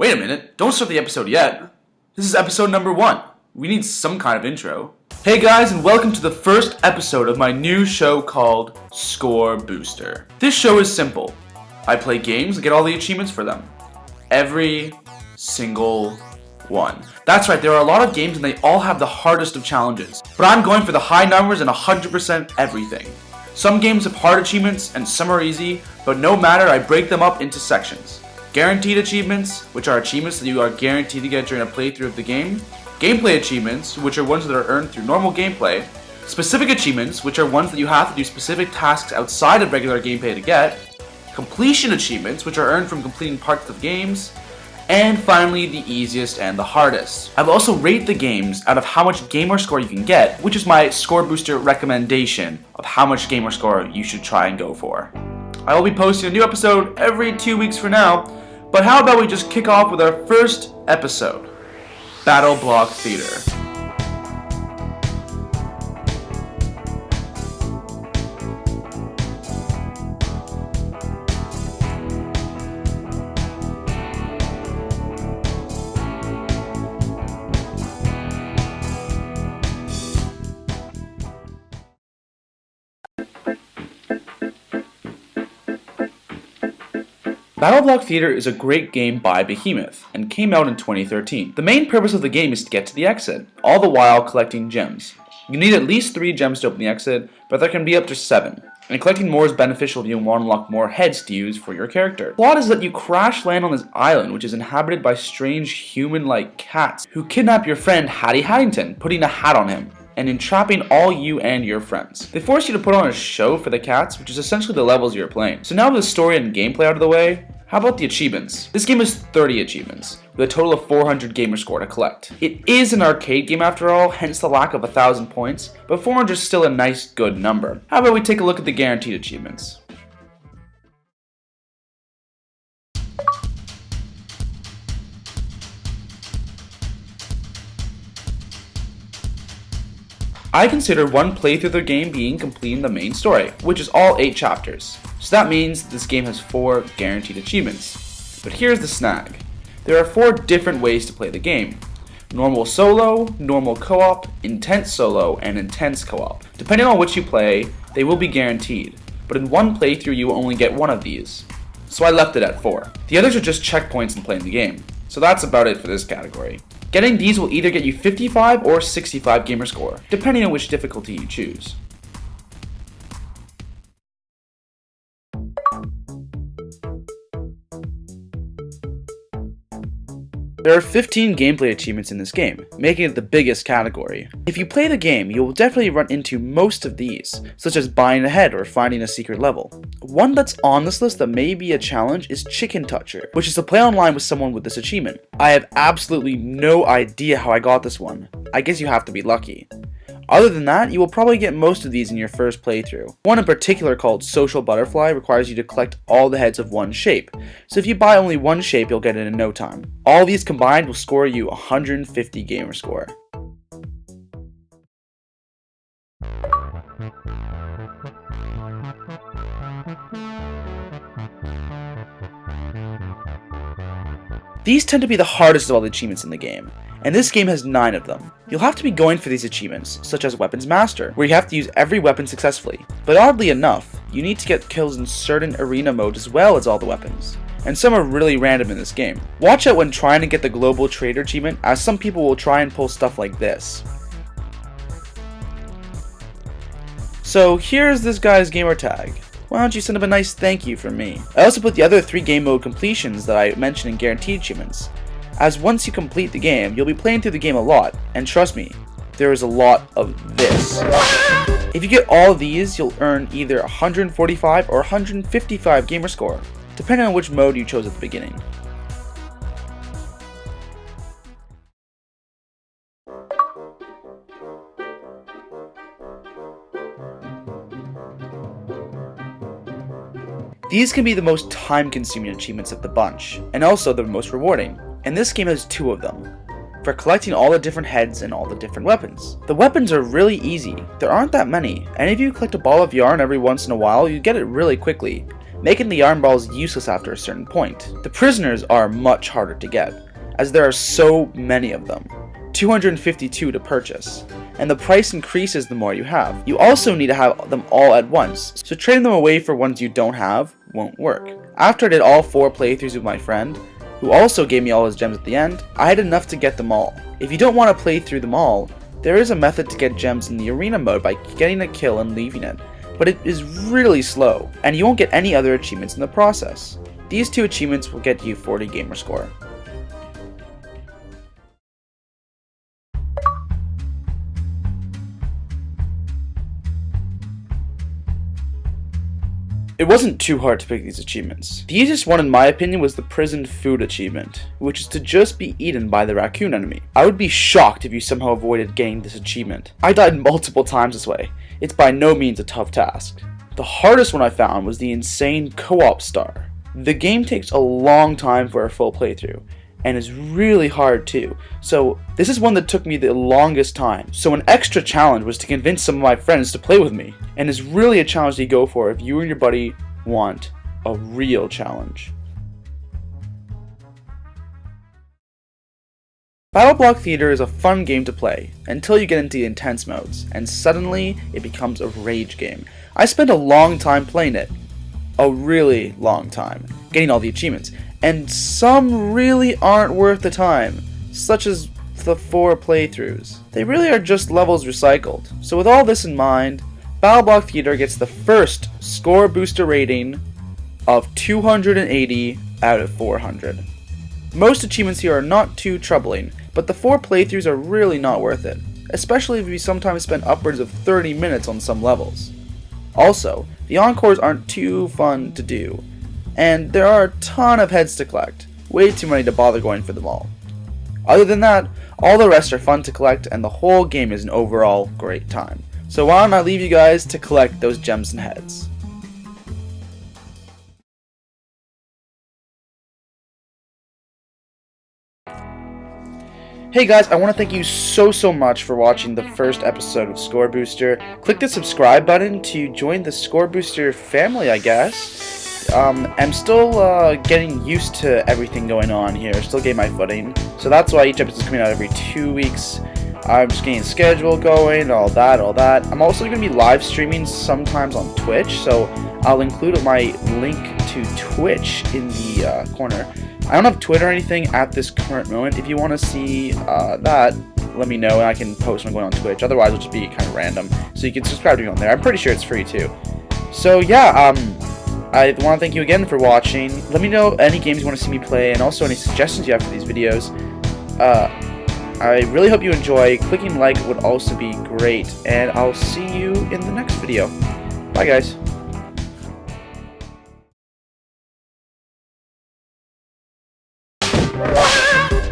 Wait a minute, don't start the episode yet. This is episode number 1. We need some kind of intro. Hey guys, and welcome to the first episode of my new show called Score Booster. This show is simple. I play games and get all the achievements for them. Every single one. That's right, there are a lot of games and they all have the hardest of challenges. But I'm going for the high numbers and 100% everything. Some games have hard achievements and some are easy, but no matter, I break them up into sections. Guaranteed achievements, which are achievements that you are guaranteed to get during a playthrough of the game. Gameplay achievements, which are ones that are earned through normal gameplay. Specific achievements, which are ones that you have to do specific tasks outside of regular gameplay to get. Completion achievements, which are earned from completing parts of games. And finally, the easiest and the hardest. I've also rated the games out of how much gamer score you can get, which is my score booster recommendation of how much gamer score you should try and go for. I will be posting a new episode every 2 weeks for now, but how about we just kick off with our first episode, Battleblock Theater. Battleblock Theater is a great game by Behemoth, and came out in 2013. The main purpose of the game is to get to the exit, all the while collecting gems. You need at least 3 gems to open the exit, but there can be up to 7, and collecting more is beneficial if you want to unlock more heads to use for your character. The plot is that you crash land on this island, which is inhabited by strange human-like cats, who kidnap your friend Hattie Haddington, putting a hat on him, and entrapping all you and your friends. They force you to put on a show for the cats, which is essentially the levels you're playing. So now with the story and gameplay out of the way, how about the achievements? This game has 30 achievements, with a total of 400 gamer score to collect. It is an arcade game after all, hence the lack of 1,000 points, but 400 is still a nice good number. How about we take a look at the guaranteed achievements? I consider one playthrough of the game being completing the main story, which is all 8 chapters. So that means this game has 4 guaranteed achievements. But here's the snag. There are 4 different ways to play the game. Normal solo, normal co-op, intense solo, and intense co-op. Depending on which you play, they will be guaranteed. But in one playthrough you will only get one of these. So I left it at 4. The others are just checkpoints in playing the game. So that's about it for this category. Getting these will either get you 55 or 65 gamer score, depending on which difficulty you choose. There are 15 gameplay achievements in this game, making it the biggest category. If you play the game, you will definitely run into most of these, such as buying a head or finding a secret level. One that's on this list that may be a challenge is Chicken Toucher, which is to play online with someone with this achievement. I have absolutely no idea how I got this one. I guess you have to be lucky. Other than that, you will probably get most of these in your first playthrough. One in particular called Social Butterfly requires you to collect all the heads of one shape, so if you buy only one shape you'll get it in no time. All these combined will score you 150 gamer score. These tend to be the hardest of all the achievements in the game, and this game has 9 of them. You'll have to be going for these achievements, such as Weapons Master, where you have to use every weapon successfully. But oddly enough, you need to get kills in certain arena modes as well as all the weapons. And some are really random in this game. Watch out when trying to get the Global Trader achievement, as some people will try and pull stuff like this. So here's this guy's gamer tag. Why don't you send him a nice thank you from me? I also put the other 3 game mode completions that I mentioned in guaranteed achievements, as once you complete the game, you'll be playing through the game a lot, and trust me, there is a lot of this. If you get all of these, you'll earn either 145 or 155 gamer score, depending on which mode you chose at the beginning. These can be the most time-consuming achievements of the bunch, and also the most rewarding, and this game has 2 of them, for collecting all the different heads and all the different weapons. The weapons are really easy, there aren't that many, and if you collect a ball of yarn every once in a while, you get it really quickly, making the yarn balls useless after a certain point. The prisoners are much harder to get, as there are so many of them, 252 to purchase, and the price increases the more you have. You also need to have them all at once, so trading them away for ones you don't have won't work. After I did all 4 playthroughs with my friend, who also gave me all his gems at the end, I had enough to get them all. If you don't want to play through them all, there is a method to get gems in the arena mode by getting a kill and leaving it, but it is really slow, and you won't get any other achievements in the process. These 2 achievements will get you 40 gamerscore. It wasn't too hard to pick these achievements. The easiest one in my opinion was the prison food achievement, which is to just be eaten by the raccoon enemy. I would be shocked if you somehow avoided getting this achievement. I died multiple times this way. It's by no means a tough task. The hardest one I found was the insane co-op star. The game takes a long time for a full playthrough, and is really hard too. So this is one that took me the longest time. So an extra challenge was to convince some of my friends to play with me, and is really a challenge to go for if you and your buddy want a real challenge. Battleblock Theater is a fun game to play until you get into the intense modes, and suddenly it becomes a rage game. I spent a long time playing it, a really long time, getting all the achievements, and some really aren't worth the time, such as the 4 playthroughs. They really are just levels recycled. So with all this in mind, Battleblock Theater gets the first score booster rating of 280 out of 400. Most achievements here are not too troubling, but the 4 playthroughs are really not worth it, especially if you sometimes spend upwards of 30 minutes on some levels. Also, the encores aren't too fun to do, and there are a ton of heads to collect, way too many to bother going for them all. Other than that, all the rest are fun to collect, and the whole game is an overall great time. So why don't I leave you guys to collect those gems and heads. Hey guys, I want to thank you so much for watching the first episode of Score Booster. Click the subscribe button to join the Score Booster family, I guess. I'm still getting used to everything going on here, still getting my footing. So that's why each episode is coming out every 2 weeks. I'm just getting a schedule going, all that. I'm also going to be live streaming sometimes on Twitch, so I'll include my link to Twitch in the corner. I don't have Twitter or anything at this current moment. If you want to see that, let me know and I can post when I'm going on Twitch. Otherwise, it'll just be kind of random. So you can subscribe to me on there. I'm pretty sure it's free too. So yeah, I want to thank you again for watching. Let me know any games you want to see me play and also any suggestions you have for these videos. I really hope you enjoy. Clicking like would also be great. And I'll see you in the next video. Bye guys.